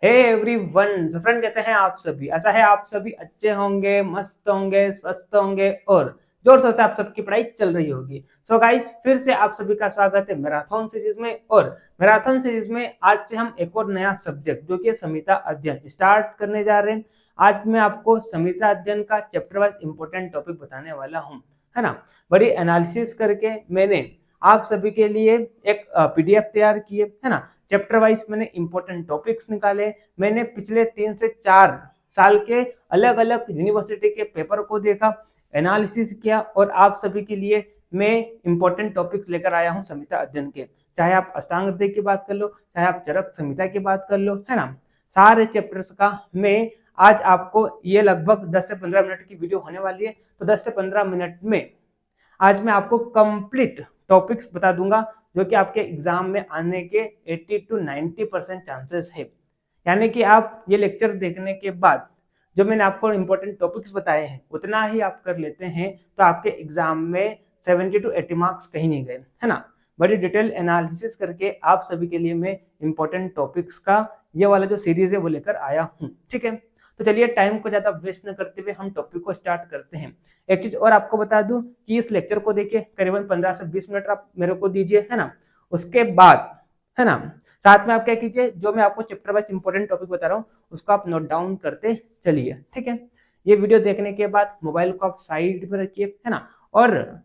Hey everyone, तो friend कैसे हैं आप सभी। ऐसा है आप सभी अच्छे होंगे, मस्त होंगे, स्वस्थ होंगे और जोर शोर से आप सबकी पढ़ाई चल रही होगी। सो गाइस, फिर से आप सभी का स्वागत है मैराथन सीरीज में। और मैराथन सीरीज में आज से हम एक और नया सब्जेक्ट जो कि संहिता अध्ययन स्टार्ट करने जा रहे हैं। आज मैं आपको संहिता अध्ययन का चैप्टर वाइज इंपॉर्टेंट टॉपिक बताने वाला हूँ, है ना। बड़ी एनालिसिस करके मैंने आप सभी के लिए एक पीडीएफ तैयार की है ना। चैप्टर वाइज मैंने इंपॉर्टेंट टॉपिक्स निकाले। मैंने पिछले 3 से 4 साल के अलग अलग यूनिवर्सिटी के पेपर को देखा, एनालिसिस किया और आप सभी के लिए मैं इंपॉर्टेंट टॉपिक्स लेकर आया हूं संहिता अध्ययन के। चाहे आप अष्टांग हृदय की बात कर लो, चाहे आप चरक संहिता की बात कर लो, है ना। सारे चैप्टर्स का मैं आज आपको, ये लगभग 10 से 15 मिनट की वीडियो होने वाली है, तो 10 से 15 मिनट में आज मैं आपको कंप्लीट टॉपिक्स बता दूंगा जो कि आपके एग्जाम में आने के 80 to 90% चांसेस है। यानी कि आप ये लेक्चर देखने के बाद जो मैंने आपको इंपॉर्टेंट टॉपिक्स बताए हैं उतना ही आप कर लेते हैं तो आपके एग्जाम में 70 to 80 मार्क्स कहीं नहीं गए, है ना। बड़ी डिटेल एनालिसिस करके आप सभी के लिए मैं इंपॉर्टेंट टॉपिक्स का ये वाला जो सीरीज है वो लेकर आया हूँ, ठीक है। तो चलिए टाइम को ज्यादा वेस्ट न करते हुए हम टॉपिक को स्टार्ट करते हैं। एक चीज और आपको बता दूं कि इस लेक्चर को देखिए करीबन 15 से 20 मिनट आप मेरे को दीजिए, है ना। उसके बाद, है ना, साथ में आप क्या कीजिए, जो मैं आपको चैप्टर वाइज इंपॉर्टेंट टॉपिक बता रहा हूँ उसको आप नोट डाउन करते चलिए, ठीक है। ये वीडियो देखने के बाद मोबाइल को आप साइड में रखिए, है ना, और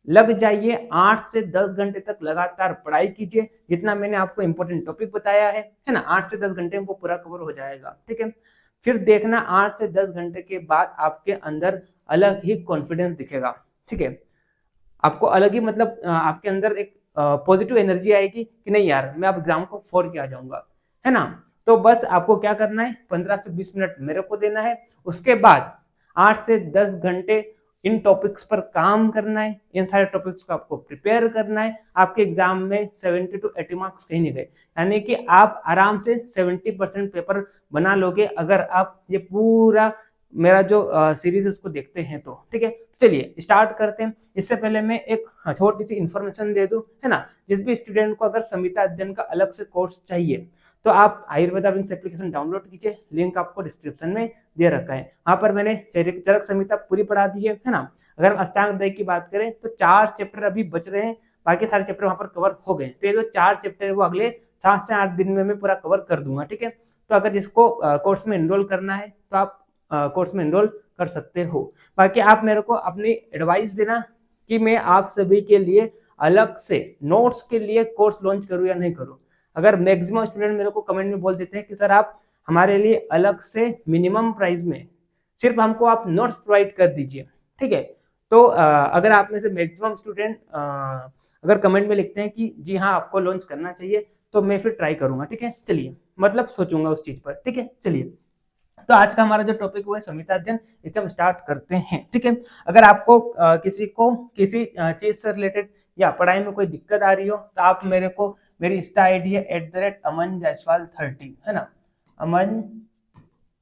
लग जाइए 8 से 10 घंटे तक लगातार पढ़ाई कीजिए। जितना मैंने आपको इंपॉर्टेंट टॉपिक बताया है ना, 8 से 10 घंटे में वो पूरा कवर हो जाएगा, ठीक है। फिर देखना 8 से 10 घंटे के बाद आपके अंदर अलग ही कॉन्फिडेंस दिखेगा, ठीक है। आपको अलग ही मतलब आपके अंदर एक पॉजिटिव एनर्जी आएगी कि नहीं यार मैं अब एग्जाम को फोड़ के आ जाऊंगा, है ना। तो बस आपको क्या करना है, 15 से 20 मिनट मेरे को देना है। उसके बाद 8 से 10 घंटे इन टॉपिक्स पर काम करना है, इन सारे टॉपिक्स को आपको प्रिपेयर करना है। आपके एग्जाम में 70 to 80 मार्क्स कहीं नहीं गए, यानी कि आप आराम से 70% पेपर बना लोगे अगर आप ये पूरा मेरा जो सीरीज है उसको देखते हैं तो, ठीक है। चलिए स्टार्ट करते हैं। इससे पहले मैं एक छोटी सी इंफॉर्मेशन दे दूं, है ना। जिस भी स्टूडेंट को अगर संहिता अध्ययन का अलग से कोर्स चाहिए तो आप आयुर्वेदा विंग्स एप्लीकेशन डाउनलोड कीजिए, लिंक आपको डिस्क्रिप्शन में दे रखा है। वहां पर मैंने चरक संहिता पूरी पढ़ा दी है ना। अगर हम अष्टांग हृदय की बात करें तो 4 चैप्टर अभी बच रहे हैं, बाकी सारे चैप्टर वहां पर कवर हो गए। तो ये जो 4 चैप्टर है वो अगले 7 से 8 दिन में मैं पूरा कवर कर दूंगा, ठीक है। तो अगर जिसको कोर्स में एनरोल करना है तो आप कोर्स में एनरोल कर सकते हो। बाकी आप मेरे को अपनी एडवाइस देना कि मैं आप सभी के लिए अलग से नोट्स के लिए कोर्स लॉन्च करूं या नहीं करूं। अगर मैक्सिमम स्टूडेंट मेरे को कमेंट में बोल देते हैं कि सर आप हमारे लिए अलग से मिनिमम प्राइस में सिर्फ हमको आप नोट्स प्रोवाइड कर दीजिए, ठीक है। तो अगर आप में से मैक्सिमम स्टूडेंट अगर कमेंट में लिखते हैं कि जी हाँ आपको लॉन्च करना चाहिए तो मैं फिर ट्राई करूंगा, ठीक है। चलिए मतलब सोचूंगा उस चीज पर, ठीक है। चलिए तो आज का हमारा जो टॉपिक वो है संहिता अध्ययन, इसे हम स्टार्ट करते हैं, ठीक है। अगर आपको किसी को किसी चीज से रिलेटेड या पढ़ाई में कोई दिक्कत आ रही हो तो आप मेरे को, मेरी इंस्टा आईडी है @aman_jaiswal30, है ना। अमन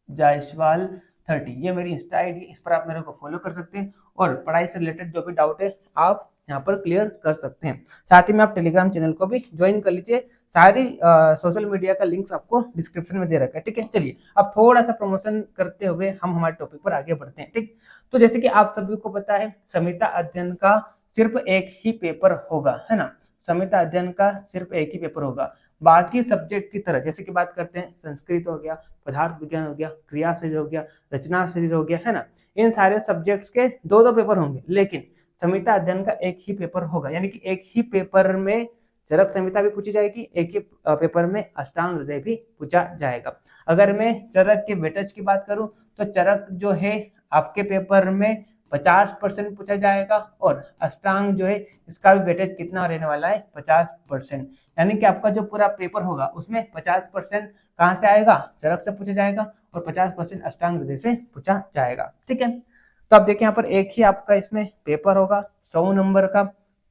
जायसवाल 30 ये मेरी इंस्टा आईडी, इस पर आप मेरे को फॉलो कर सकते हैं और पढ़ाई से रिलेटेड जो भी डाउट है आप यहाँ पर क्लियर कर सकते हैं। साथ ही में आप टेलीग्राम चैनल को भी ज्वाइन कर लीजिए। सारी सोशल मीडिया का लिंक्स आपको डिस्क्रिप्शन में दे रखा है, ठीक है। चलिए अब थोड़ा सा प्रमोशन करते हुए हम हमारे टॉपिक पर आगे बढ़ते हैं, ठीक। तो जैसे कि आप सभी को पता है संहिता अध्ययन का सिर्फ एक ही पेपर होगा, है ना। संहिता अध्ययन का सिर्फ एक ही पेपर होगा। बाकी सब्जेक्ट की तरह जैसे कि बात करते हैं संस्कृत हो गया, पदार्थ विज्ञान हो गया, क्रिया शरीर हो गया, रचना शरीर हो गया, है ना। इन सारे सब्जेक्ट्स के 2-2 पेपर होंगे, लेकिन संहिता अध्ययन का एक ही पेपर होगा। यानी कि एक ही पेपर में चरक संहिता भी पूछी जाएगी, एक ही पेपर में अष्टांग हृदय भी पूछा जाएगा। अगर मैं चरक के वेटेज की बात करूं तो चरक जो है आपके पेपर में 50% पूछा जाएगा और अष्टांग जो है इसका भी वेटेज कितना रहने वाला है, 50%। यानी कि आपका जो पूरा पेपर होगा उसमें 50% कहाँ से आएगा, चरक से पूछा जाएगा और 50% अष्टांग हृदय से पूछा जाएगा, ठीक है। तो आप देखिए यहाँ पर एक ही आपका इसमें पेपर होगा 100 नंबर का,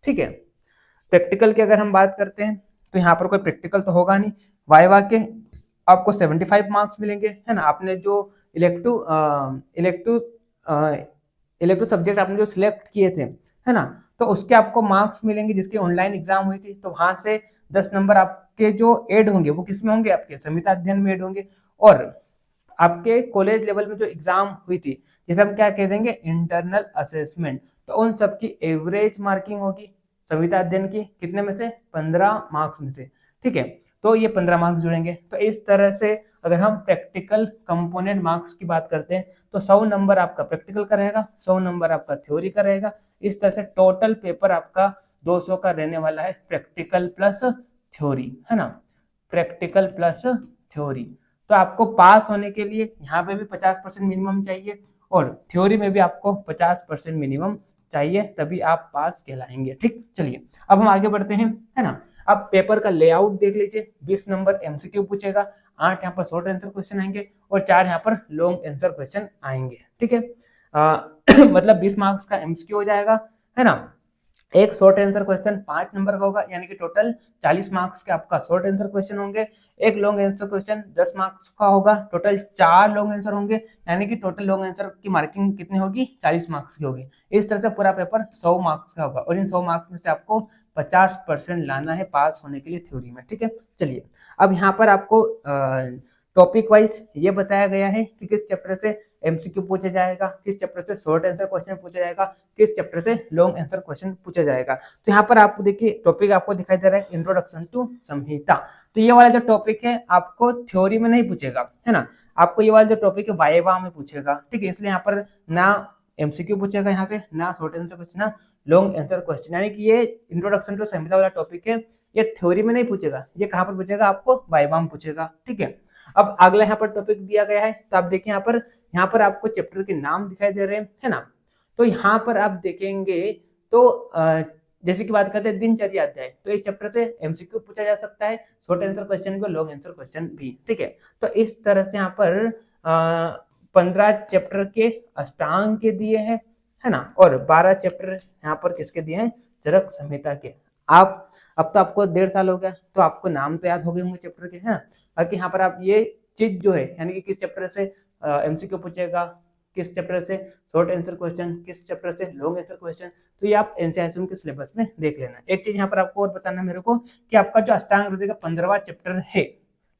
ठीक है। प्रैक्टिकल की अगर हम बात करते हैं तो यहाँ पर कोई प्रैक्टिकल तो होगा नहीं। वाइवा के आपको 75 मार्क्स मिलेंगे, है ना। आपने जो इलेक्टिव इलेक्टिव सब्जेक्ट आपने जो सिलेक्ट किए थे, है ना, तो उसके आपको मार्क्स मिलेंगे। जिसकी ऑनलाइन एग्जाम हुई थी तो वहां से 10 नंबर आपके जो ऐड होंगे वो किस में होंगे, आपके संहिता अध्ययन में ऐड होंगे। और आपके कॉलेज लेवल में जो एग्जाम हुई थी, जैसे हम क्या कह देंगे, इंटरनल असेसमेंट, तो उन सबकी एवरेज मार्किंग होगी संहिता अध्ययन की, कितने में से, 15 मार्क्स में से, ठीक है। तो ये 15 मार्क्स जुड़ेंगे। तो इस तरह से अगर हम प्रैक्टिकल कंपोनेंट मार्क्स की बात करते हैं तो 100 नंबर आपका प्रैक्टिकल का रहेगा, 100 नंबर आपका थ्योरी का रहेगा। इस तरह से टोटल पेपर आपका 200 का रहने वाला है, प्रैक्टिकल प्लस थ्योरी, है ना, प्रैक्टिकल प्लस थ्योरी। तो आपको पास होने के लिए यहाँ पे भी 50% मिनिमम चाहिए और थ्योरी में भी आपको 50% मिनिमम चाहिए, तभी आप पास कहलाएंगे। ठीक, चलिए अब हम आगे बढ़ते हैं, है ना। अब पेपर का लेआउट देख लीजिए, 20 नंबर एमसीक्यू पूछेगा, 8 यहाँ पर शॉर्ट आंसर क्वेश्चन आएंगे और 4 यहाँ पर लॉन्ग आंसर क्वेश्चन आएंगे, ठीक है। मतलब 20 मार्क्स का एमसीक्यू हो जाएगा, है ना। एक शॉर्ट आंसर क्वेश्चन 5 नंबर का होगा, यानी कि टोटल 40 मार्क्स के आपका शॉर्ट आंसर क्वेश्चन होंगे। एक लॉन्ग आंसर क्वेश्चन 10 मार्क्स का होगा, टोटल 4 लॉन्ग आंसर होंगे, यानी कि टोटल लॉन्ग आंसर की मार्किंग कितनी होगी, 40 मार्क्स की होगी। इस तरह से पूरा पेपर 100 मार्क्स का होगा और इन 100 मार्क्स में से आपको 50% लाना है पास होने के लिए थ्योरी में, ठीक है। चलिए अब यहाँ पर आपको टॉपिक वाइज ये बताया गया है कि किस चैप्टर से एमसीक्यू पूछा जाएगा, किस चैप्टर से शॉर्ट आंसर क्वेश्चन पूछा जाएगा, किस चैप्टर से लॉन्ग आंसर क्वेश्चन पूछा जाएगा। तो यहाँ पर आपको देखिए टॉपिक आपको दिखाई दे रहा है, इंट्रोडक्शन टू संहिता। तो ये वाला जो टॉपिक है आपको थ्योरी में नहीं पूछेगा, है ना, आपको ये वाला जो टॉपिक है वाइवा में पूछेगा, ठीक है। इसलिए यहाँ पर ना एमसीक्यू पूछेगा यहाँ से, ना शॉर्ट आंसर क्वेश्चन, ना लॉन्ग आंसर क्वेश्चन, यानी कि ये इंट्रोडक्शन टू संहिता वाला टॉपिक है, ये थ्योरी में नहीं पूछेगा, ये कहाँ पर पूछेगा, आपको वाइवा में पूछेगा, ठीक है। अब अगला यहाँ पर टॉपिक दिया गया है, तो आप देखिए यहाँ पर आपको चैप्टर के नाम दिखाई दे रहे हैं, है ना। तो यहाँ पर आप देखेंगे तो जैसे कि बात करते हैं दिनचर्या अध्याय, तो इस चैप्टर से एमसीक्यू पूछा जा सकता है, शॉर्ट आंसर क्वेश्चन भी, लॉन्ग आंसर क्वेश्चन भी, ठीक है। तो इस तरह से यहाँ पर 15 चैप्टर के अष्टांग के दिए हैं, है ना, और 12 चैप्टर यहाँ पर किसके दिए हैं, चरक संहिता के। आप अब तो आपको 1.5 साल हो गया, तो आपको नाम तो याद हो गए होंगे चैप्टर के, है ना। बाकी यहाँ पर आप ये चीज जो है, यानी कि किस चैप्टर से एमसीक्यू पूछेगा, किस चैप्टर से शॉर्ट आंसर क्वेश्चन, किस चैप्टर से लॉन्ग आंसर क्वेश्चन, तो ये आप एनसीईआरटी के सिलेबस में देख लेना। एक चीज यहाँ पर आपको और बताना मेरे को कि आपका जो अष्टांग हृदय का 15वां चैप्टर है,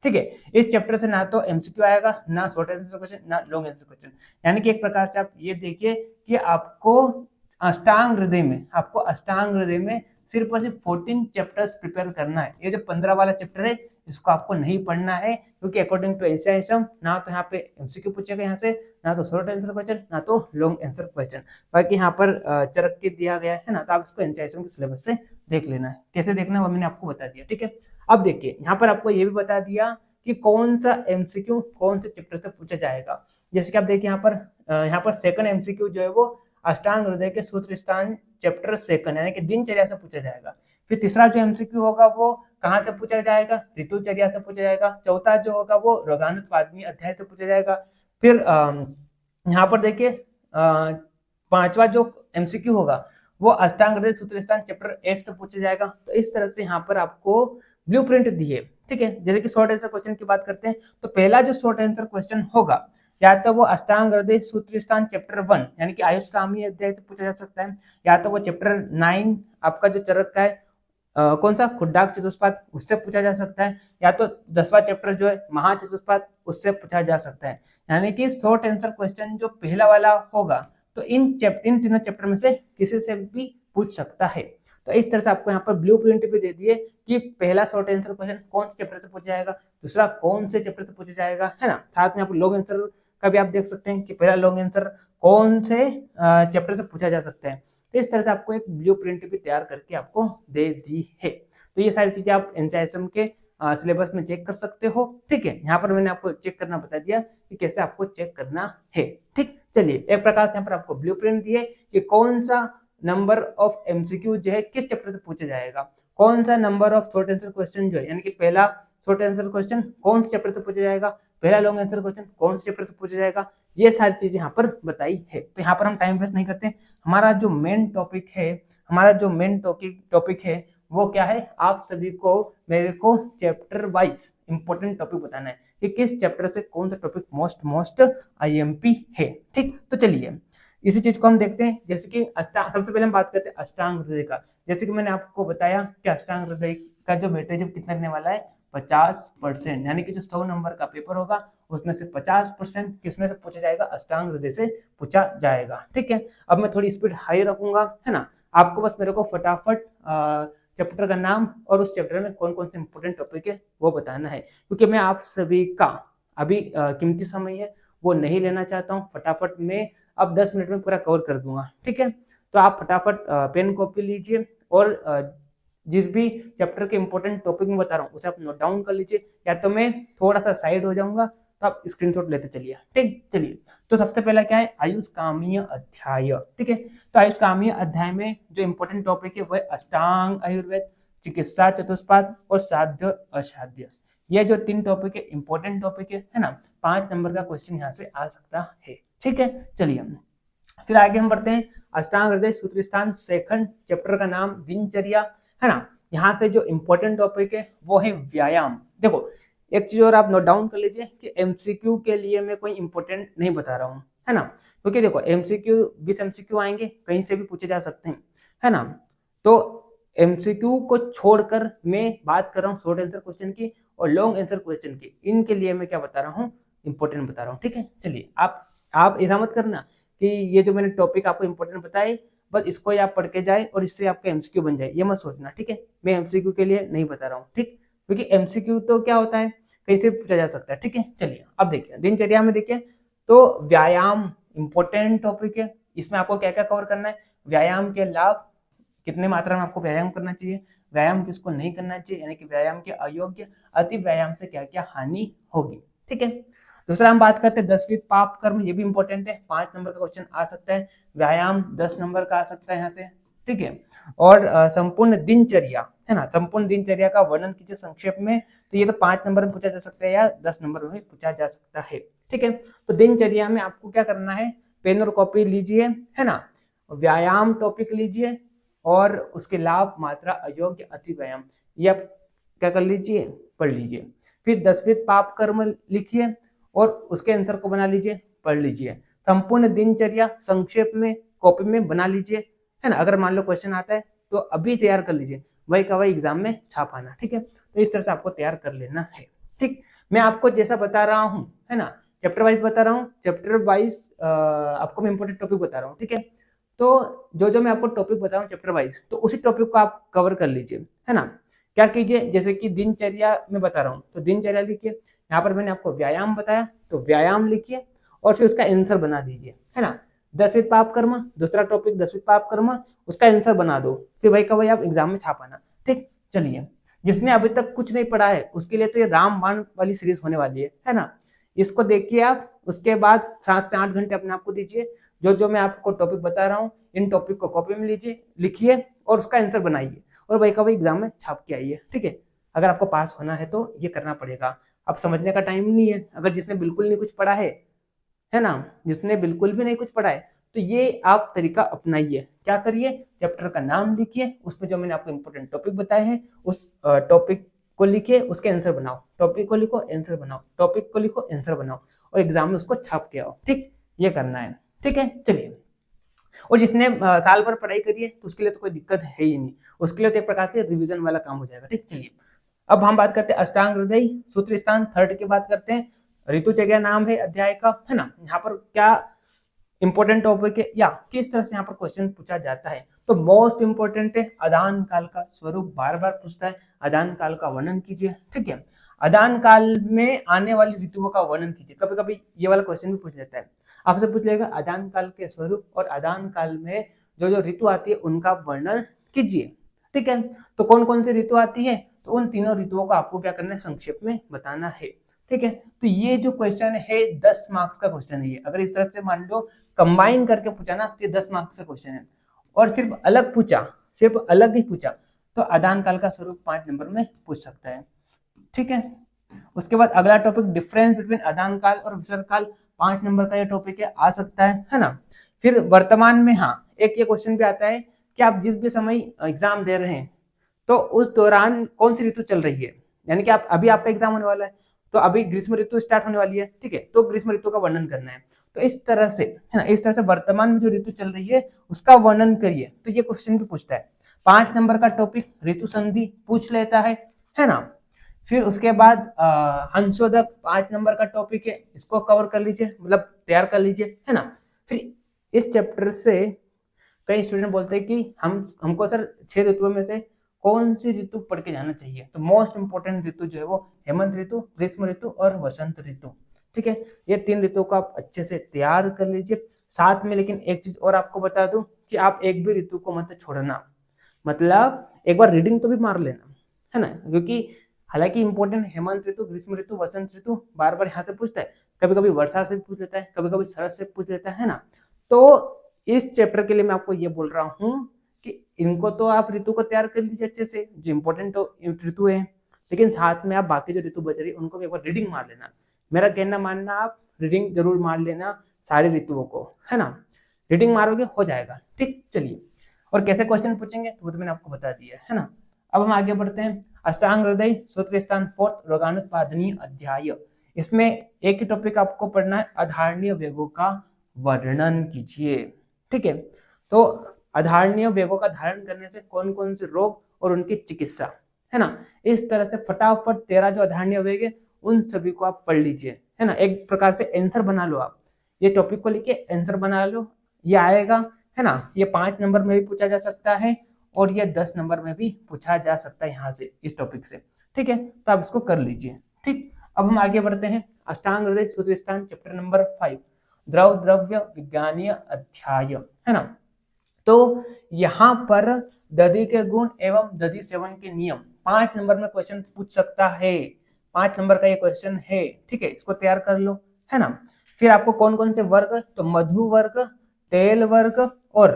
ठीक है, इस चैप्टर से ना तो एमसीक्यू आएगा, ना शॉर्ट आंसर क्वेश्चन, ना लॉन्ग आंसर क्वेश्चन, यानी कि एक प्रकार से आप ये देखिए कि आपको अष्टांग हृदय में सिर्फ और सिर्फ 14 चैप्टर्स प्रिपेयर करना है। ये जो 15 वाला चैप्टर है इसको आपको नहीं पढ़ना है, क्योंकि अकॉर्डिंग टू एनसीईआरटी ना तो यहाँ पे एमसीक्यू पूछेगा यहाँ से, ना तो शॉर्ट आंसर क्वेश्चन, ना तो लॉन्ग आंसर क्वेश्चन। बाकी यहाँ पर चरक के दिया गया है ना, तो आप इसको एनसीईआरटी के सिलेबस से देख लेना है। कैसे देखना है वो मैंने आपको बता दिया, ठीक है। अब देखिए यहाँ पर आपको ये भी बता दिया कि कौन सा एमसीक्यू कौन से चैप्टर से पूछा जाएगा। जैसे कि आप देखिए यहाँ पर सेकंड एमसीक्यू जो है वो अष्टांग हृदय के सूत्र स्थान चैप्टर सेकंड, यानी कि दिनचर्या से पूछा जाएगा। फिर तीसरा जो एमसीक्यू होगा वो कहाँ से पूछा जाएगा, ऋतुचर्या से पूछा जाएगा। चौथा जो होगा वो रोगानुत्पादनी अध्याय से पूछा जाएगा। फिर यहाँ पर देखिए 5वां जो एमसीक्यू होगा वो अष्टांग हृदय सूत्र स्थान चैप्टर 8 से पूछा जाएगा। तो इस तरह से यहाँ पर आपको ब्लूप्रिंट दिए, ठीक है। जैसे कि शॉर्ट आंसर क्वेश्चन की बात करते हैं, तो पहला जो शॉर्ट आंसर क्वेश्चन होगा या तो वो अष्टांग हृदय सूत्र स्थान चैप्टर 1 यानी कि आयुष्कामी अध्याय से पूछा जा सकता है, या तो वो चैप्टर 9 आपका जो चरक का है कौन सा, खुड्डाक चतुष्पाद, उससे पूछा जा सकता है, या तो 10वां चैप्टर जो है महाचतुष्पाद, उससे पूछा जा सकता है। यानी कि शॉर्ट आंसर क्वेश्चन जो पहला वाला होगा तो इन तीनों चैप्टर में से किसी से भी पूछ सकता है। तो इस तरह से आपको यहाँ पर ब्लूप्रिंट भी दे दिए कि पहला शॉर्ट आंसर क्वेश्चन कौन से चैप्टर से पूछा जाएगा, दूसरा कौन से चैप्टर से पूछा जाएगा, है ना। साथ में आप लॉन्ग आंसर का भी आप देख सकते हैं कि पहला लॉन्ग आंसर कौन से चैप्टर से पूछा जा सकता है। तो इस तरह से आपको एक ब्लूप्रिंट भी तैयार करके आपको दे दी है। तो ये सारी चीजें आप एनसीईआरटी के सिलेबस में चेक कर सकते हो, ठीक है। यहाँ पर मैंने आपको चेक करना बता दिया कि कैसे आपको चेक करना है, ठीक। चलिए एक प्रकार से यहाँ पर आपको ब्लूप्रिंट दिए कि कौन सा नंबर ऑफ एमसीक्यू जो है किस चैप्टर से पूछा जाएगा, कौन सा number of short answer question जो है, यानी कि पहला शॉर्ट आंसर क्वेश्चन कौन से चैप्टर से पूछा जाएगा, पहला लॉन्ग आंसर क्वेश्चन कौन से चैप्टर से पूछा जाएगा, ये सारी चीजें यहाँ पर बताई है। तो यहाँ पर हम टाइम वेस्ट नहीं करते, हमारा जो मेन टॉपिक है वो क्या है, आप सभी को मेरे को चैप्टर वाइज इंपॉर्टेंट टॉपिक बताना है कि किस चैप्टर से कौन सा टॉपिक मोस्ट आईएमपी है, ठीक। तो चलिए इसी चीज को हम देखते हैं। जैसे कि सबसे पहले हम बात करते हैं अष्टांग हृदय का। जैसे कि मैंने आपको बताया कि अष्टांग हृदय का जो वेटेज कितना रहने वाला है 50%, यानी कि जो 100 नंबर का पेपर होगा उसमें से 50% किसमें से पूछा जाएगा, अष्टांग हृदय से पूछा जाएगा। ठीक है, अब मैं थोड़ी स्पीड हाई रखूंगा, है ना। आपको बस मेरे को फटाफट चैप्टर का नाम और उस चैप्टर में कौन कौन से इंपॉर्टेंट टॉपिक है वो बताना है, क्योंकि मैं आप सभी का अभी कीमती समय है वो नहीं लेना चाहता हूँ। फटाफट में अब 10 मिनट में पूरा कवर कर दूंगा। ठीक है, तो आप फटाफट पेन कॉपी लीजिए और जिस भी चैप्टर के इंपॉर्टेंट टॉपिक में बता रहा हूँ उसे आप नोट डाउन कर लीजिए, या तो मैं थोड़ा सा साइड हो जाऊंगा तो आप स्क्रीनशॉट लेते चलिए। ठीक, चलिए। तो सबसे पहला क्या है, आयुष्कामीय अध्याय। ठीक है, तो आयुष्कामीय अध्याय में जो इंपॉर्टेंट टॉपिक है वह अष्टांग आयुर्वेद, चिकित्सा चतुष्पाद और साध्य और असाध्य। ये जो 3 टॉपिक है इंपॉर्टेंट टॉपिक है ना। 5 नंबर का क्वेश्चन यहाँ से आ सकता है। ठीक है, चलिए फिर आगे हम बढ़ते हैं। अष्टांग हृदय सूत्र स्थान सेकंड, चैप्टर का नाम दिनचर्या, है ना। यहाँ से जो इंपॉर्टेंट टॉपिक है वो है व्यायाम। देखो एक चीज और आप नोट डाउन कर लीजिए कि एमसीक्यू के लिए मैं कोई इंपॉर्टेंट नहीं बता रहा हूँ, है ना, क्योंकि देखो एमसीक्यू 20 एमसीक्यू आएंगे, कहीं से भी पूछे जा सकते हैं, है ना। तो एमसीक्यू को छोड़कर मैं बात कर रहा हूँ शॉर्ट आंसर क्वेश्चन की और लॉन्ग आंसर क्वेश्चन की। इनके लिए मैं क्या बता रहा हूँ, इंपॉर्टेंट बता रहा हूँ। ठीक है, चलिए आप ऐसा मत करना कि ये जो मैंने टॉपिक आपको इंपॉर्टेंट बताए बस इसको ही आप पढ़ के जाए और इससे आपका एमसीक्यू बन जाए, ये मत सोचना। ठीक है, मैं एमसीक्यू के लिए नहीं बता रहा हूँ। ठीक, क्योंकि एमसीक्यू तो क्या होता है, कहीं से पूछा जा सकता है। ठीक है, चलिए अब देखिए दिनचर्या में देखिए तो व्यायाम इंपॉर्टेंट टॉपिक है। इसमें आपको क्या क्या कवर करना है, व्यायाम के लाभ, कितने मात्रा में आपको व्यायाम करना चाहिए, व्यायाम किसको नहीं करना चाहिए, यानी कि व्यायाम के अयोग्य, अति व्यायाम से क्या क्या हानि होगी। ठीक है, दूसरा हम बात करते हैं 10वीं पाप कर्म, ये भी इंपॉर्टेंट है, 5 नंबर का क्वेश्चन आ सकता है। व्यायाम 10 नंबर का आ सकता है यहाँ से। ठीक है, और संपूर्ण दिनचर्या, है ना, संपूर्ण दिनचर्या का वर्णन कीजिए संक्षेप में, तो ये तो 5 नंबर में पूछा जा सकता है या 10 नंबर में पूछा जा सकता है। ठीक है, तो दिनचर्या में आपको क्या करना है, पेन और कॉपी लीजिए, है ना, व्यायाम टॉपिक लीजिए और उसके लाभ, मात्रा, अयोग्य, अति व्यायाम, ये आप क्या कर लीजिए, पढ़ लीजिए। फिर 10वीं पाप कर्म लिखिए और उसके आंसर को बना लीजिए, पढ़ लीजिए। संपूर्ण दिनचर्या संक्षेप में कॉपी में बना लीजिए, है ना। अगर मान लो क्वेश्चन आता है तो अभी तैयार कर लीजिए, वही का वही एग्जाम में छापाना। ठीक है, तो इस तरह से आपको तैयार कर लेना है। ठीक, मैं आपको जैसा बता रहा हूँ, है ना, चैप्टर वाइज बता रहा हूँ, चैप्टर वाइज आपको मैं इंपॉर्टेंट टॉपिक बता रहा हूँ। ठीक है, तो जो मैं आपको टॉपिक बता रहा हूँ चैप्टर वाइज, तो उसी टॉपिक को आप कवर कर लीजिए, है ना। क्या कीजिए, जैसे कि दिनचर्या में बता रहा हूँ तो दिनचर्या लिखिए, यहाँ पर मैंने आपको व्यायाम बताया तो व्यायाम लिखिए और फिर उसका आंसर बना दीजिए, है ना। 10वीं पाप कर्म, दूसरा टॉपिक 10वीं पाप कर्म, उसका आंसर बना दो, फिर वही का वही आप एग्जाम में छापाना। ठीक, चलिए, जिसने अभी तक कुछ नहीं पढ़ा है उसके लिए तो ये रामबाण वाली सीरीज होने वाली है ना। इसको देखिए आप, उसके बाद 7 से 8 घंटे अपने आप को दीजिए। जो मैं आपको टॉपिक बता रहा हूँ इन टॉपिक को कॉपी में लीजिए, लिखिए और उसका आंसर बनाइए और वही का वही एग्जाम में छाप के आइए। ठीक है, अगर आपको पास होना है तो ये करना पड़ेगा। अब समझने का टाइम नहीं है, अगर जिसने बिल्कुल नहीं कुछ पढ़ा है ना, जिसने बिल्कुल भी नहीं कुछ पढ़ा है तो ये आप तरीका अपनाइए। क्या करिए, चैप्टर का नाम लिखिए, उसमें जो मैंने आपको इंपॉर्टेंट टॉपिक बताए हैं उस टॉपिक को लिखिए, उसके आंसर बनाओ, टॉपिक को लिखो आंसर बनाओ, टॉपिक को लिखो आंसर बनाओ और एग्जाम में उसको छाप के आओ। ठीक, ये करना है। ठीक है, चलिए, और जिसने साल भर पढ़ाई करी है तो उसके लिए तो कोई दिक्कत है ही नहीं, उसके लिए तो एक प्रकार से रिवीजन वाला काम हो जाएगा। ठीक, चलिए अब हम बात करते हैं अष्टांग हृदय सूत्र स्थान थर्ड की बात करते हैं। ऋतुचर्या नाम है अध्याय का, है ना। यहाँ पर क्या इंपॉर्टेंट टॉपिक है या किस तरह से यहाँ पर क्वेश्चन पूछा जाता है, तो मोस्ट इंपॉर्टेंट है अदान काल का स्वरूप, बार बार पूछता है, अदान काल का वर्णन कीजिए। ठीक है, अदान काल में आने वाली ऋतुओं का वर्णन कीजिए। कभी कभी ये वाला क्वेश्चन भी पूछ लेता है, आपसे पूछ लेगा अदान काल के स्वरूप और अदान काल में जो ऋतु आती है उनका वर्णन कीजिए। ठीक है, तो कौन कौन सी ऋतु आती है, तो उन तीनों ऋतुओं को आपको क्या करना है, संक्षेप में बताना है। ठीक है, तो ये जो क्वेश्चन है 10 मार्क्स का क्वेश्चन है। अगर इस तरह से मान लो कंबाइन करके पूछा ना तो ये 10 मार्क्स का क्वेश्चन है, और सिर्फ अलग पूछा, सिर्फ अलग ही पूछा तो अदान काल का स्वरूप 5 नंबर में पूछ सकता है। ठीक है, उसके बाद अगला टॉपिक डिफरेंस बिटवीन अदान काल और विसर्ग काल, 5 नंबर का ये टॉपिक है, आ सकता है ना। फिर वर्तमान में, हाँ, एक ये क्वेश्चन भी आता है कि आप जिस भी समय एग्जाम दे रहे हैं तो उस दौरान कौन सी ऋतु चल रही है, यानी कि आप अभी आपका एग्जाम होने वाला है तो अभी ग्रीष्म ऋतु स्टार्ट होने वाली है। ठीक है, तो ग्रीष्म ऋतु का वर्णन करना है, तो इस तरह से, है ना, इस तरह से वर्तमान में जो ऋतु चल रही है उसका वर्णन करिए, तो ये क्वेश्चन भी पूछता है। 5 नंबर का टॉपिक ऋतु संधि पूछ लेता है ना। फिर उसके बाद अंशोदक 5 नंबर का टॉपिक है, इसको कवर कर लीजिए, मतलब तैयार कर लीजिए, है ना। फिर इस चैप्टर से कई स्टूडेंट बोलते हैं कि हमको सर 6 ऋतुओं में से कौन सी ऋतु पढ़ के जाना चाहिए। तो मोस्ट इंपोर्टेंट ऋतु जो है वो हेमंत ऋतु, ग्रीष्म ऋतु और वसंत ऋतु, ठीक है। ये 3 ऋतुओं को आप अच्छे से तैयार कर लीजिए। साथ में लेकिन एक चीज और आपको बता दूं कि आप एक भी ऋतु को मत छोड़ना, मतलब एक बार रीडिंग तो भी मार लेना, है ना। क्योंकि हालांकि इंपॉर्टेंट हेमंत ऋतु, ग्रीष्म ऋतु, वसंत ऋतु बार बार यहाँ से पूछता है, कभी कभी वर्षा से पूछ लेता है, कभी कभी शरद से पूछ लेता है ना। तो इस चैप्टर के लिए मैं आपको ये बोल रहा हूँ कि इनको तो आप ऋतु को तैयार कर लीजिए अच्छे से, जो इंपॉर्टेंट ऋतु है, लेकिन साथ में आप बाकी जो ऋतु बच रही है उनको भी एक बार रीडिंग मार लेना। मेरा कहना मानना, आप रीडिंग जरूर मार लेना सारे ऋतुओं को, है ना। रीडिंग मारोगे हो जाएगा, ठीक। चलिए, और कैसे क्वेश्चन पूछेंगे वो तो मैंने आपको बता दिया, है ना। अब हम आगे बढ़ते हैं। अष्टांग हृदय सूत्र स्थान 4 रोगानुत्पादनीय अध्याय। इसमें एक ही टॉपिक आपको पढ़ना है, अधारणीय वेगों का वर्णन कीजिए, ठीक है। तो अधारणीय वेगों का धारण करने से कौन कौन से रोग और उनकी चिकित्सा, है ना। इस तरह से फटाफट 13 जो अधारणीय वेग है उन सभी को आप पढ़ लीजिए, है ना। एक प्रकार से आंसर बना लो, आप ये टॉपिक को लेके आंसर बना लो, ये आएगा, है ना। ये 5 नंबर में भी पूछा जा सकता है और ये 10 नंबर में भी पूछा जा सकता है यहाँ से, इस टॉपिक से, ठीक है। तो आप इसको कर लीजिए, ठीक। अब हम आगे बढ़ते हैं। अष्टांग हृदय सूत्र स्थान चैप्टर नंबर 5 द्रव द्रव्य विज्ञानीय अध्याय, है ना। तो यहाँ पर दधि के गुण एवं दधि सेवन के नियम 5 नंबर में क्वेश्चन पूछ सकता है, 5 नंबर का ये क्वेश्चन है, ठीक है। इसको तैयार कर लो, है ना। फिर आपको कौन कौन से वर्ग, तो मधु वर्ग, तेल वर्ग और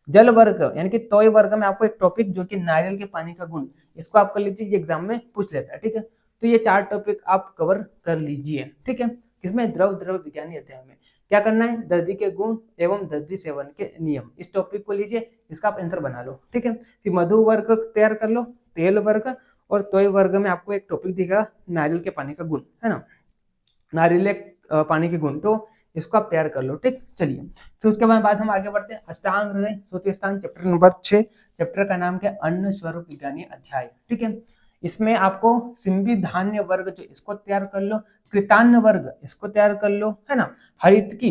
जल वर्ग, यानी कि तोय वर्ग में आपको एक टॉपिक जो कि नारियल के पानी का गुण, इसको आप कर लीजिए, ये एग्जाम में पूछ लेता है, ठीक है। तो ये 4 टॉपिक आप कवर कर लीजिए, ठीक है। किसमें, द्रव द्रव्य विज्ञानी अध्याय में। क्या करना है, दधि के गुण एवं दधि सेवन के नियम, इस टॉपिक को लीजिए, इसका आप आंसर बना लो, ठीक है। फिर मधु वर्ग तैयार कर लो, तेल वर्ग और तोय वर्ग में आपको एक टॉपिक दिखेगा नारियल के पानी का गुण, है ना, नारियल पानी के गुण, तो इसको आप तैयार कर लो, ठीक। चलिए, फिर उसके बाद हम आगे बढ़ते हैं। अष्टांग हृदय सूत्र स्थान चैप्टर नंबर 6, चैप्टर का नाम क्या, अन्न स्वरूप विज्ञानी अध्याय, ठीक है। इसमें आपको सिंबी धान्य वर्ग जो, इसको तैयार कर लो, कृतान्न वर्ग इसको तैयार कर लो, है ना। हरितकी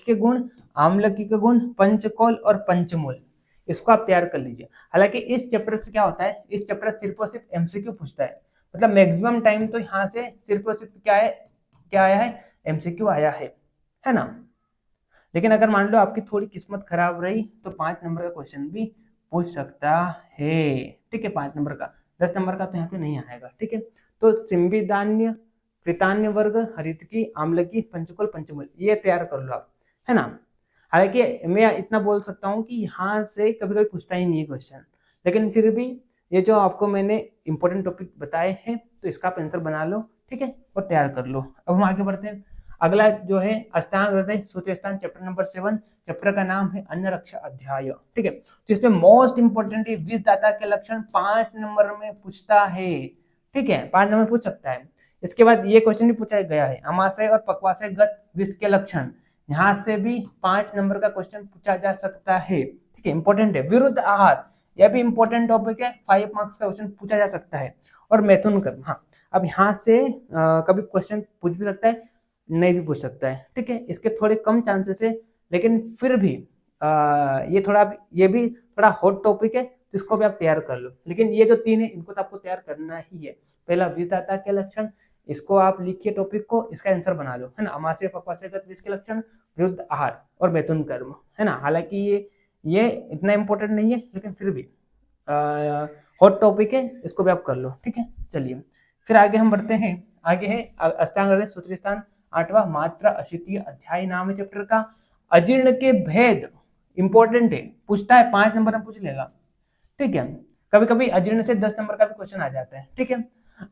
के गुण, आम्लकी के गुण, पंचकोल और पंचमूल, इसको आप तैयार कर लीजिए। हालांकि इस चैप्टर से क्या होता है, इस चैप्टर सिर्फ और सिर्फ एमसीक्यू पूछता है, मतलब मैक्सिमम टाइम तो यहाँ से सिर्फ और सिर्फ क्या आया है, एमसीक्यू आया है ना। लेकिन अगर मान लो आपकी थोड़ी किस्मत खराब रही तो 5 नंबर का क्वेश्चन भी पूछ सकता है, ठीक है। 5 नंबर का, 10 नंबर का तो यहाँ से नहीं आएगा, ठीक है। तो सिंबिधान्य, कृतान्य वर्ग, हरितकी, आम्लकी, पंचकोल, पंचमूल, ये तैयार कर लो आप, है ना। हालांकि मैं इतना बोल सकता हूँ कि यहाँ से कभी कभी पूछता ही नहीं है क्वेश्चन, लेकिन फिर भी ये जो आपको मैंने इंपॉर्टेंट टॉपिक बताए हैं तो इसका आप आंसर बना लो, ठीक है, और तैयार कर लो। अब हम आगे बढ़ते हैं। अगला जो है अष्टांग हृदय सूत्र स्थान चैप्टर नंबर 7, चैप्टर का नाम है अन्न रक्षा अध्याय, ठीक है। तो इसमें मोस्ट इंपोर्टेंट है विषदाता के लक्षण, 5 नंबर में पूछता है, ठीक है, 5 नंबर पूछ सकता है। इसके बाद ये क्वेश्चन भी पूछा गया है, अमाशय और पक्वाशय गत विष के लक्षण, यहाँ से भी 5 नंबर का क्वेश्चन पूछा जा सकता है, ठीक है, इंपॉर्टेंट है। विरुद्ध आहार, यह भी इंपॉर्टेंट टॉपिक है, 5 मार्क्स का क्वेश्चन पूछा जा सकता है। और मैथुन कर्म, हाँ, अब यहाँ से कभी क्वेश्चन पूछ भी सकता है, नहीं भी पूछ सकता है, ठीक है। इसके थोड़े कम चांसेस है, लेकिन फिर भी ये भी थोड़ा हॉट टॉपिक है, तो इसको भी आप तैयार कर लो। लेकिन ये जो 3 है इनको तो आपको तैयार करना ही है। पहला विषदाता के लक्षण, इसको आप लिखिए टॉपिक को, इसका आंसर बना लो, है ना। अमाशय पक्वाशयगत विष के लक्षण, विरुद्ध आहार और मैथुन कर्म, है ना। हालांकि ये इतना इंपॉर्टेंट नहीं है, लेकिन फिर भी हॉट टॉपिक है, इसको भी आप कर लो, ठीक है। चलिए, फिर आगे हम बढ़ते हैं। आगे है अष्टांग हृदय सूत्र स्थान 8वां मात्रा अशीतीय अध्याय नाम है चैप्टर का। अजीर्ण के भेद इंपॉर्टेंट है, पूछता है, 5 नंबर में पूछ लेगा, ठीक है। कभी कभी अजीर्ण से 10 नंबर का भी क्वेश्चन आ जाता है, ठीक है।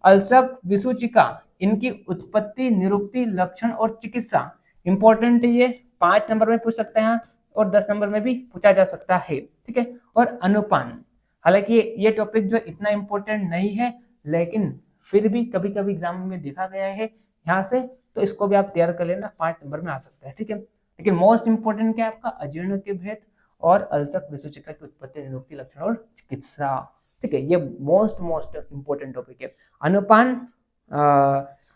अल्सक, विसूचिका, इनकी उत्पत्ति, निरुक्ति, लक्षण और चिकित्सा, इंपॉर्टेंट है ये, 5 नंबर में पूछ सकते हैं और 10 नंबर में भी पूछा जा सकता है, ठीक है। और अनुपान, हालांकि ये टॉपिक जो इतना इंपॉर्टेंट नहीं है, लेकिन फिर भी कभी कभी एग्जाम में देखा गया है यहाँ से, तो इसको भी आप तैयार कर लेना, 5 नंबर में आ सकता है, ठीक है। लेकिन मोस्ट इंपोर्टेंट क्या है आपका, अजीर्ण के भेद और अल्सर विसूचिका की उत्पत्ति, निरुक्ति, लक्षण और चिकित्सा। ठीक है, ये मोस्ट इंपॉर्टेंट टॉपिक है।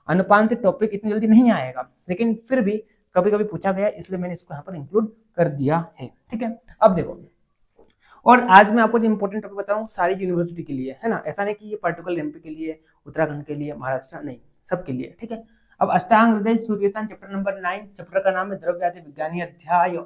अनुपान से टॉपिक इतनी जल्दी नहीं आएगा, लेकिन फिर भी कभी कभी पूछा गया, इसलिए मैंने इसको यहाँ पर इंक्लूड कर दिया है। ठीक है, अब देखो, और आज मैं आपको जो इंपॉर्टेंट टॉपिक बता रहा हूँ सारी यूनिवर्सिटी के लिए है ना, ऐसा नहीं कि ये पर्टिकुलर एमपी के लिए, उत्तराखंड के लिए, महाराष्ट्र नहीं, सबके लिए। ठीक है, अब अष्टांग हृदय सूर्यस्थान चैप्टर नंबर 9, चैप्टर का नाम है द्रव्य आदि विज्ञानी अध्याय।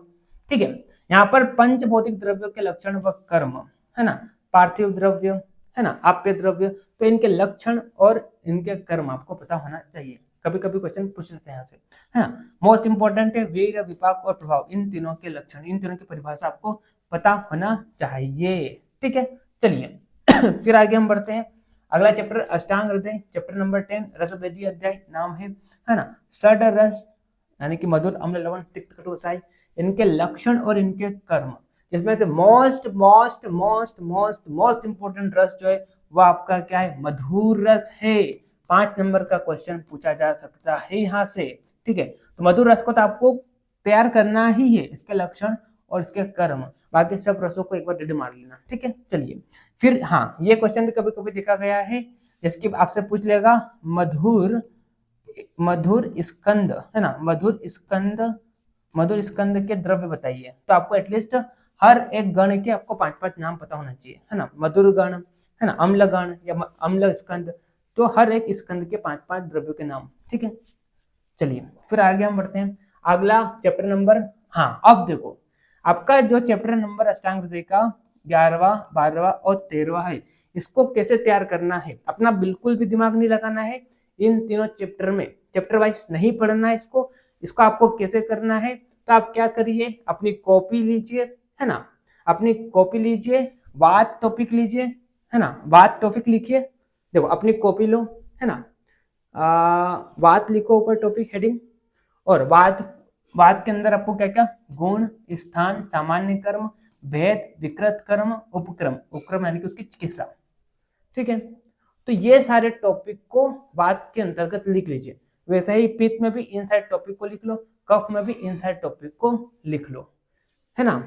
ठीक है, यहाँ पर पंच भौतिक द्रव्यों के लक्षण व कर्म है ना, पार्थिव द्रव्य है ना, आप्य द्रव्य, तो इनके लक्षण और इनके कर्म आपको पता होना चाहिए। कभी कभी क्वेश्चन पूछ लेते हैं यहाँ से, है ना। मोस्ट इंपॉर्टेंट है वीर, विपाक और प्रभाव, इन तीनों के लक्षण, इन तीनों की परिभाषा आपको पता होना चाहिए। ठीक है, चलिए फिर आगे हम बढ़ते हैं। अगला चैप्टर अष्टांग हृदय, चैप्टर नंबर 10, रसभेदी अध्याय नाम है ना। षड रस यानी कि मधुर, अम्ल, लवण, तिक्त, कटु, कसाई, इनके लक्षण और इनके कर्म, जिसमें से मोस्ट इंपोर्टेंट रस जो है वो आपका क्या है, मधुर रस है। 5 नंबर का क्वेश्चन पूछा जा सकता है यहाँ से। ठीक है, तो मधुर रस को तो आपको तैयार करना ही है, इसके लक्षण और इसके कर्म, बाकी सब रसों को एक बार डेड मार लेना। ठीक है, चलिए फिर, हाँ ये क्वेश्चन भी कभी कभी देखा गया है, जिसकी आपसे पूछ लेगा मधुर स्कंद है ना, मधुर स्कंद के द्रव्य बताइए, तो आपको एटलीस्ट हर एक गण के आपको 5-5 नाम पता होना चाहिए, है ना। मधुर गण है ना, अम्ल गण या अम्ल स्कंद, तो हर एक स्कंद के 5-5 द्रव्यों के नाम। ठीक है, चलिए फिर आगे हम बढ़ते हैं। अगला चैप्टर नंबर, हाँ अब देखो, आपका जो चैप्टर नंबर अष्टांग हृदय का 11वां, 12वां और 13वां है, इसको कैसे तैयार करना है, अपना बिल्कुल भी दिमाग नहीं लगाना है इन तीनों चैप्टर में, चैप्टर वाइज नहीं पढ़ना है इसको आपको कैसे करना है, तो आप क्या करिए, अपनी कॉपी लीजिए है ना, अपनी कॉपी लीजिए, बात टॉपिक लीजिए है ना, बात टॉपिक लिखिए, देखो अपनी कॉपी लो है ना, बात लिखो ऊपर टॉपिक हेडिंग, और बात के अंदर आपको क्या क्या, गुण, स्थान, सामान्य कर्म, भेद, विकृत कर्म, उपक्रम, उपक्रम यानी कि उसकी चिकित्सा। ठीक है, तो ये सारे टॉपिक को बात के अंतर्गत लिख लीजिए। वैसे ही पित्त में भी इनसाइड टॉपिक को लिख लो, कफ में भी इनसाइड टॉपिक को लिख लो, है ना।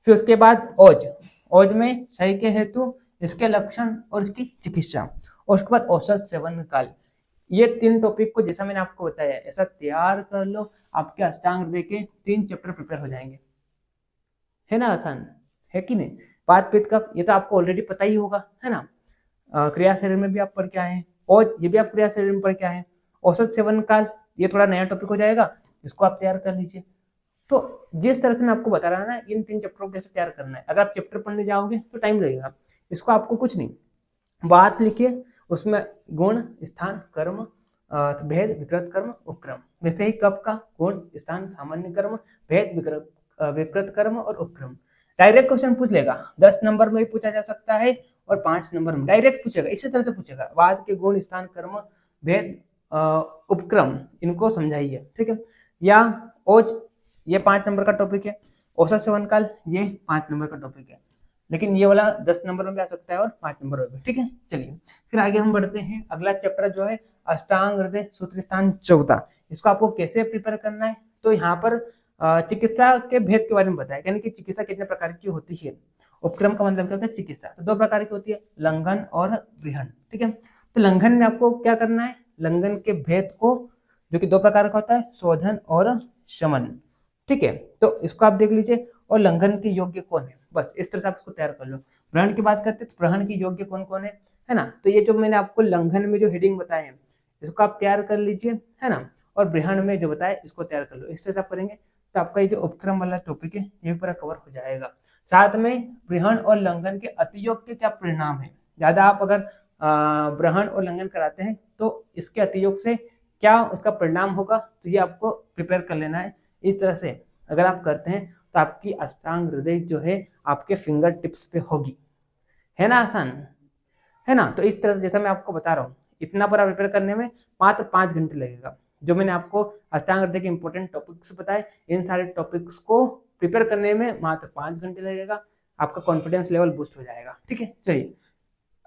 फिर उसके बाद ओज में सही के हेतु, इसके लक्षण और इसकी चिकित्सा, और उसके बाद औसत सेवन काल। ये 3 टॉपिक को जैसा मैंने आपको बताया ऐसा तैयार कर लो, आपके अष्टांग हृदय के 3 चैप्टर प्रिपेयर हो जाएंगे, है ना। आसान है कि नहीं। वात पित्त कफ ये तो आपको ऑलरेडी पता ही होगा, है ना। क्रिया शरीर में भी आप पढ़ के आए हैं, और ये भी आप क्रिया शरीर में पढ़ के आए हैं। औसत सेवन काल ये थोड़ा नया टॉपिक हो जाएगा, इसको आप तैयार कर लीजिए। तो जिस तरह से मैं आपको बता रहा ना, इन 3 चैप्टरों को कैसे तैयार करना है, अगर आप चैप्टर पढ़ने जाओगे तो टाइम लगेगा, इसको आपको कुछ नहीं, बात लिखिए, उसमें गुण, स्थान, कर्म, भेद, विकृत कर्म, उपक्रम। वैसे ही कफ का गुण, स्थान, सामान्य कर्म, भेद, विकृत कर्म और उपक्रम। डायरेक्ट क्वेश्चन पूछ लेगा, 10 नंबर में भी पूछा जा सकता है और 5 नंबर में डायरेक्ट पूछेगा, इसी तरह से पूछेगा, वाद के गुण, स्थान, कर्म, भेद, उपक्रम, इनको समझाइए। ठीक है, या ओज ये 5 नंबर का टॉपिक है, औसत सेवन काल ये 5 नंबर का टॉपिक है, लेकिन ये वाला 10 नंबर में भी आ सकता है और 5 नंबर में भी। ठीक है, चलिए फिर आगे हम बढ़ते हैं। अगला चैप्टर जो है अष्टांग हृदय सूत्र स्थान 14, इसको आपको कैसे प्रिपेयर करना है, तो यहाँ पर चिकित्सा के भेद के बारे में बताया, यानी कि चिकित्सा कितने प्रकार की होती है। उपक्रम का मतलब क्या होता है, चिकित्सा तो 2 प्रकार की होती है, लंघन और ग्रहण। ठीक है, तो लंघन में आपको क्या करना है, लंघन के भेद को, जो कि 2 प्रकार का होता है, शोधन और शमन। ठीक है, तो इसको आप देख लीजिए, और लंघन के योग्य कौन है, बस इस तरह से आप इसको तैयार कर लो। ग्रहण की बात करते हैं तो ग्रहण के योग्य कौन कौन है ना, तो ये जो मैंने आपको लंघन में जो हेडिंग बताए हैं इसको आप तैयार कर लीजिए, है ना, और ग्रहण में जो बताए इसको तैयार कर लो। इस तरह से आप करेंगे तो आपका ये जो उपक्रम वाला टॉपिक है ये भी पूरा कवर हो जाएगा। साथ में ग्रहण और लंघन के अतियोग के क्या परिणाम है, ज्यादा आप अगर ग्रहण और लंघन कराते हैं तो इसके अतियोग से क्या उसका परिणाम होगा, तो ये आपको प्रिपेयर कर लेना है। इस तरह से अगर आप करते हैं तो आपकी अष्टांग हृदय जो है आपके फिंगर टिप्स पे होगी, है ना, आसान है ना। तो इस तरह से जैसा मैं आपको बता रहा हूँ, इतना पूरा प्रिपेयर करने में मात्र 5 घंटे लगेगा। जो मैंने आपको अष्टांग हृदय के इंपॉर्टेंट टॉपिक्स बताए, इन सारे टॉपिक्स को प्रिपेयर करने में मात्र 5 घंटे लगेगा, आपका कॉन्फिडेंस लेवल बूस्ट हो जाएगा। ठीक है, चलिए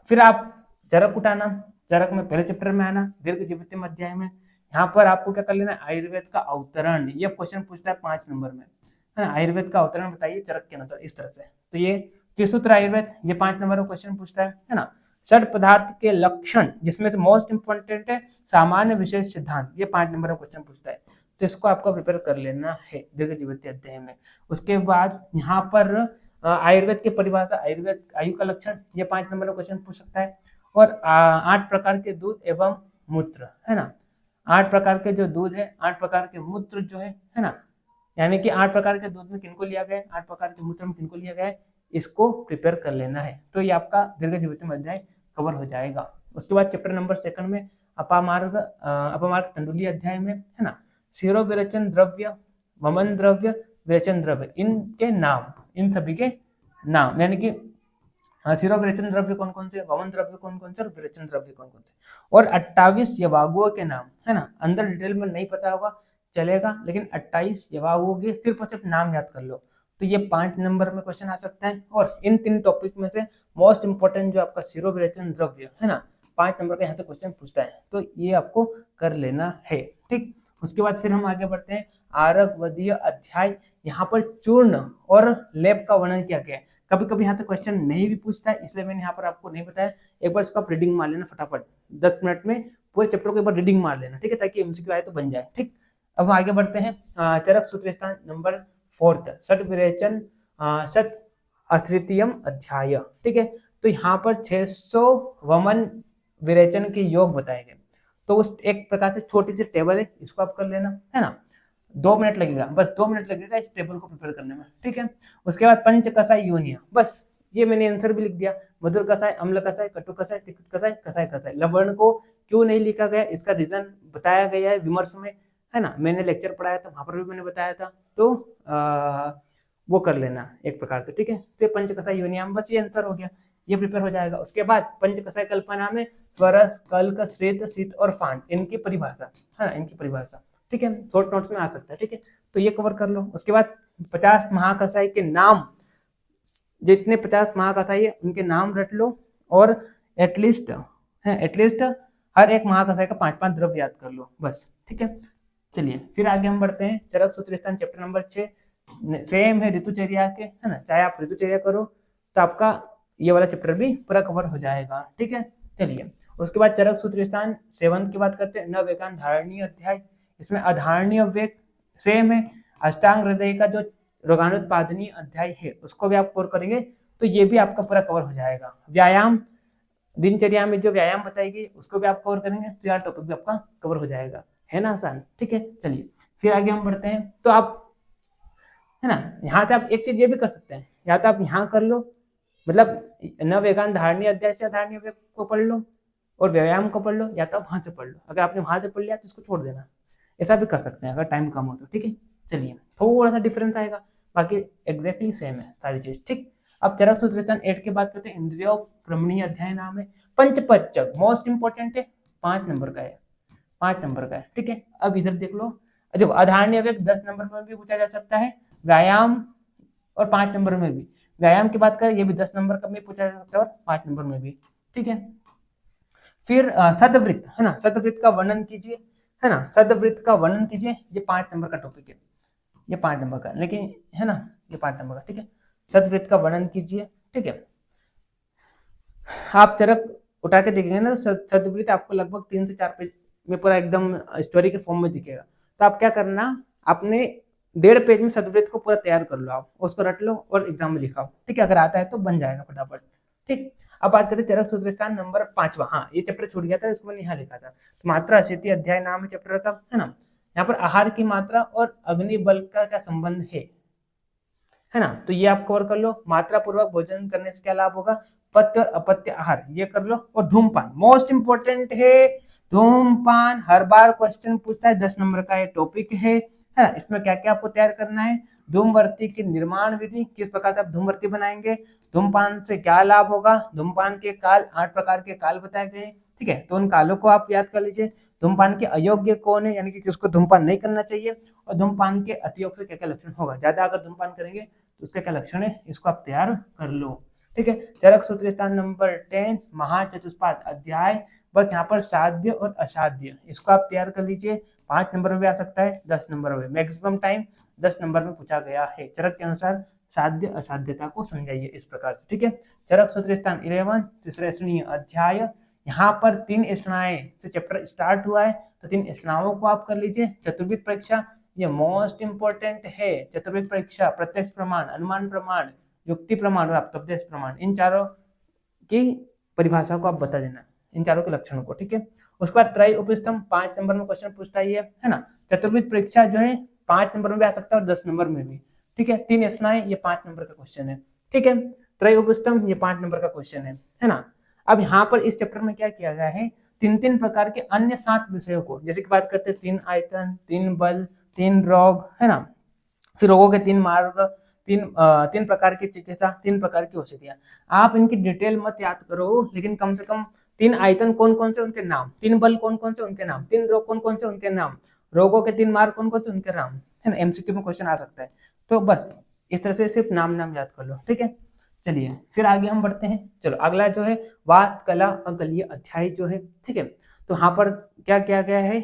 फिर आप जरक उठाना, जरक में पहले चैप्टर में आना, दीर्घ जीवितम अध्याय में, यहाँ पर आपको क्या कर लेना है, आयुर्वेद का अवतरण, ये क्वेश्चन पूछता है 5 नंबर में। है ना, आयुर्वेद का अवतरण बताइए चरक के अनुसार, इस तरह से। तो ये त्रिसूत्र आयुर्वेद, ये 5 नंबर का क्वेश्चन पूछता है ना। षट पदार्थ के लक्षण, जिसमें से मोस्ट इंपोर्टेंट है सामान्य विशेष सिद्धांत, ये 5 नंबर का क्वेश्चन पूछता है। तो इसको आपको प्रिपेयर कर लेना है दीर्घ जीवित अध्याय में। उसके बाद यहाँ पर आयुर्वेद की परिभाषा, आयुर्वेद आयु का लक्षण, ये 5 नंबर का क्वेश्चन पूछ सकता है। और 8 प्रकार के दूध एवं मूत्र, है ना, 8 प्रकार के जो दूध है, 8 प्रकार के मूत्र जो है ना, यानी कि 8 प्रकार के दूध में किनको लिया गया है, 8 प्रकार के मूत्र में किनको लिया गया है, इसको प्रिपेयर कर लेना है। तो ये आपका दीर्घ जीवितम अध्याय कवर हो जाएगा। उसके बाद चैप्टर नंबर 2 में अपामार्ग तंडुलीय अध्याय में, है ना, शिरो विरेचन द्रव्य, वमन द्रव्य, विरेचन द्रव्य, इनके नाम, इन सभी के नाम, यानी कि शिरो विरेचन द्रव्य कौन कौन से, वमन द्रव्य कौन कौन से और विरेचन द्रव्य कौन कौन से, और 28 यवागुओं के नाम, है ना। अंदर डिटेल में नहीं पता होगा चलेगा, लेकिन 28 यवागुओं के सिर्फ और सिर्फ नाम याद कर लो। तो ये 5 नंबर में क्वेश्चन आ सकता है। और इन 3 टॉपिक में से मोस्ट इंपोर्टेंट जो आपका शिरो विरेचन द्रव्य, है ना, 5 नंबर का यहाँ से क्वेश्चन पूछता है, तो ये आपको कर लेना है, ठीक। उसके बाद फिर हम आगे बढ़ते हैं आरगवदीय अध्याय। यहाँ पर चूर्ण और लेप का वर्णन किया गया है। कभी कभी यहाँ से क्वेश्चन नहीं भी पूछता है, इसलिए मैंने यहाँ पर आपको नहीं बताया। एक बार इसको आप रीडिंग मार लेना फटाफट, 10 मिनट में पूरे चैप्टर को एक बार रीडिंग मार लेना, ठीक है, ताकि एमसीक्यू आए तो बन जाए, ठीक। अब हम आगे बढ़ते हैं चरक सूत्र स्थान नंबर 4, षट विरेचन षट अश्रितियम अध्याय, ठीक है। तो यहाँ पर 600 वमन विरेचन के योग बताए गए। तो उस एक प्रकार से छोटी सी टेबल है, इसको आप कर लेना, है ना। 2 मिनट लगेगा, बस 2 मिनट लगेगा इस टेबल को प्रिपेयर करने में, ठीक है। उसके बाद पंच कसाय योनिया, बस ये मैंने आंसर भी लिख दिया। मधुर कसाय, अम्ल कसाय, कटु कसाय, तिक्त कसाय, कसाय कसाय। लवण को क्यों नहीं लिखा गया, इसका रीजन बताया गया है विमर्श में, है ना। मैंने लेक्चर पढ़ाया था, वहां पर भी मैंने बताया था। तो वो कर लेना एक प्रकार से, ठीक है। तो पंच कसाय योनियाम, बस ये आंसर हो गया, ये प्रिपेयर हो जाएगा। उसके बाद पंच कसाय कल्पना में स्वरस, कल्क, श्वेत, शीत और फांड, इनकी परिभाषा, है ना, इनकी परिभाषा, ठीक है, शॉर्ट नोट्स में आ सकता है, ठीक है। तो ये कवर कर लो। उसके बाद 50 महाकसाई के नाम, जितने 50 महाकसाई है उनके नाम रट लो, और एटलीस्ट हर एक महाकसाई का 5-5 द्रव्य याद कर लो, बस, ठीक है। चलिए फिर आगे हम बढ़ते हैं चरक सूत्र स्थान चैप्टर नंबर 6, सेम है ऋतुचर्या के, है ना। चाहे आप ऋतुचर्या करो तो आपका ये वाला चैप्टर भी पूरा कवर हो जाएगा, ठीक है। चलिए उसके बाद चरक सूत्र स्थान 7 की बात करते हैं, नव एकांत धारणीय अध्याय। इसमें अधारणीय वेग सेम है, अष्टांग हृदय का जो रोगानुत्पादनीय अध्याय है उसको भी आप कवर करेंगे, तो ये भी आपका पूरा कवर हो जाएगा। व्यायाम, दिनचर्या में जो व्यायाम बताएगी उसको भी आप कवर करेंगे, तो यार टॉपिक भी आपका कवर हो जाएगा, है ना, आसान, ठीक है। चलिए फिर आगे हम बढ़ते हैं। तो आप, है ना, यहाँ से आप एक चीज ये भी कर सकते हैं, या तो आप यहाँ कर लो, मतलब नव एकांत धारणीय अध्याय से धारणीय वेग को पढ़ लो और व्यायाम को पढ़ लो, या तो आप वहां से पढ़ लो। अगर आपने वहां से पढ़ लिया तो इसको छोड़ देना, ऐसा भी कर सकते हैं अगर टाइम कम हो तो, ठीक है। चलिए थोड़ा सा डिफरेंस आएगा, बाकी एग्जैक्टली सेम है सारी चीज, ठीक। अब चरक सूत्र स्थान 8 की बात करते हैं, इंद्रियों प्रमणीय अध्याय नाम है। पंचपच्चक मोस्ट इंपोर्टेंट है, 5 नंबर का है, 5 नंबर का है, ठीक है। अब इधर देख लो, देखो अधारणीय वेग 10 नंबर में भी पूछा जा सकता है, व्यायाम और 5 नंबर में भी। व्यायाम की बात करें, ये भी 10 नंबर का भी पूछा जा सकता है और 5 नंबर में भी, ठीक है। फिर सदवृत्त, है ना, सदवृत्त का वर्णन कीजिए, है ना, सदवृत्त का वर्णन कीजिए, ये 5 नंबर का टॉपिक है, ये 5 नंबर का, लेकिन है ना, ये 5 नंबर का, ठीक है। सदवृत्त का वर्णन कीजिए, ठीक है। आप चरक उठा के देखेंगे ना, सदवृत्त आपको लगभग 3 से 4 पेज में पूरा एकदम स्टोरी के फॉर्म में दिखेगा। तो आप क्या करना, अपने 1.5 पेज में सदवृत्त को पूरा तैयार कर लो, आप उसको रट लो और एग्जाम में लिखाओ, ठीक है। अगर आता है तो बन जाएगा फटाफट, ठीक। अब बात करते हैं चरक सूत्र स्थान नंबर 5वां। हाँ, ये चैप्टर छूट गया था, इसको मैंने यहाँ लिखा था। तो मात्रा अशीति अध्याय नाम है चैप्टर का, है ना। यहाँ पर आहार की मात्रा और अग्नि बल का क्या संबंध है ना, तो ये आप कवर कर लो। मात्रा पूर्वक भोजन करने से क्या लाभ होगा, पथ्य और अपत्य आहार, ये कर लो। और धूमपान मोस्ट इंपोर्टेंट है, धूमपान हर बार क्वेश्चन पूछता है, 10 नंबर का ये टॉपिक है ना। इसमें क्या क्या आपको तैयार करना है, धूमवर्ती की निर्माण विधि, किस प्रकार से आप धूमवर्ती बनाएंगे, धूमपान से क्या लाभ होगा, धूमपान के काल, 8 प्रकार के काल बताए गए, ठीक है। तो उन कालों को आप याद कर लीजिए। धूमपान के अयोग्य कौन है, यानी कि किसको धूमपान नहीं करना चाहिए, और धूमपान के अतियोग से क्या क्या लक्षण होगा, ज्यादा अगर धूमपान करेंगे तो उसका क्या लक्षण है, इसको आप तैयार कर लो, ठीक है। चरक सूत्र स्थान नंबर 10 महाचतुष्पाद अध्याय, बस यहाँ पर साध्य और असाध्य, इसको आप तैयार कर लीजिए। 5 नंबर में भी आ सकता है, 10 नंबर में। मैक्सिमम टाइम 10 नंबर में पूछा गया है। चरक के अनुसार साध्य असाध्यता को समझाइए इस प्रकार से, ठीक है। चरक सूत्र स्थान 11, तीसरा श्रेणी अध्याय। यहाँ पर 3 स्नाएं से चैप्टर स्टार्ट हुआ है, तो 3 स्नाओं को आप कर लीजिए। चतुर्विद परीक्षा ये मोस्ट इंपॉर्टेंट है। चतुर्विद परीक्षा प्रत्यक्ष प्रमाण, अनुमान प्रमाण, युक्ति प्रमाण और आपतोपदेश प्रमाण, इन चारों की परिभाषा को आप बता देना, इन चारों के लक्षणों को, ठीक है। उसके बाद त्रय उपस्तंभ 5 नंबर में क्वेश्चन पूछता है ना। चतुर्विद परीक्षा जो है 5 नंबर में भी आ सकता है और 10 नंबर में भी, ठीक है। 3 स्नाएं ये 5 नंबर का क्वेश्चन है, ठीक है। त्रय उपस्तंभ ये 5 नंबर का क्वेश्चन है ना। अब यहाँ पर इस चैप्टर में क्या किया गया है, 3 प्रकार के अन्य 7 विषयों को, जैसे कि बात करते हैं 3 आयतन, 3 बल, 3 रोग, है ना, फिर रोगों के 3 मार्ग, 3 प्रकार की चिकित्सा, 3 प्रकार की औषधियां। आप इनकी डिटेल मत याद करो, लेकिन कम से कम 3 आयतन कौन कौन से उनके नाम, 3 बल कौन कौन से उनके नाम, 3 रोग कौन कौन से उनके नाम, रोगों के 3 मार्ग कौन कौन से उनके नाम, है ना। एमसीक्यू में क्वेश्चन आ सकता है, तो बस इस तरह से सिर्फ नाम याद कर लो, ठीक है। चलिए फिर आगे हम बढ़ते हैं। चलो अगला जो है वात कला अगलीय अध्याय जो है, ठीक है। तो यहाँ पर क्या किया गया है,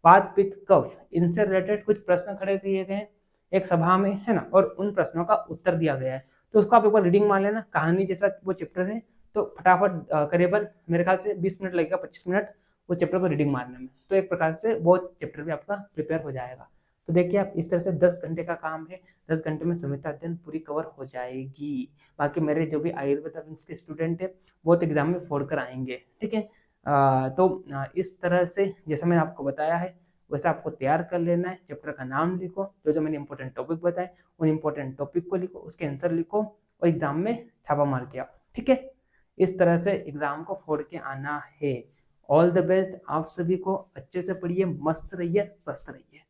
वात पित्त कफ, इनसे रिलेटेड कुछ प्रश्न खड़े किए गए हैं एक सभा में, है ना, और उन प्रश्नों का उत्तर दिया गया है। तो उसको आप एक बार रीडिंग मान लेना, कहानी जैसा वो चैप्टर है, तो फटाफट करीबन मेरे ख्याल से 20 मिनट लगेगा, 25 मिनट वो चैप्टर को रीडिंग मारने में, तो एक प्रकार से वो चैप्टर भी आपका प्रिपेयर हो जाएगा। तो देखिए आप इस तरह से 10 घंटे का काम है, 10 घंटे में संहिता अध्ययन पूरी कवर हो जाएगी। बाकी मेरे जो भी आयुर्वेदा विंग्स के स्टूडेंट है वो तो एग्जाम में फोड़ कर आएंगे, ठीक है। इस तरह से जैसा मैंने आपको बताया है वैसे आपको तैयार कर लेना है। चैप्टर का नाम लिखो, जो मैंने इंपॉर्टेंट टॉपिक बताए उन इंपॉर्टेंट टॉपिक को लिखो, उसके आंसर लिखो और एग्जाम में छापा मार के आओ, ठीक है। इस तरह से एग्जाम को फोड़ के आना है। ऑल द बेस्ट आप सभी को, अच्छे से पढ़िए, मस्त रहिए, स्वस्थ रहिए।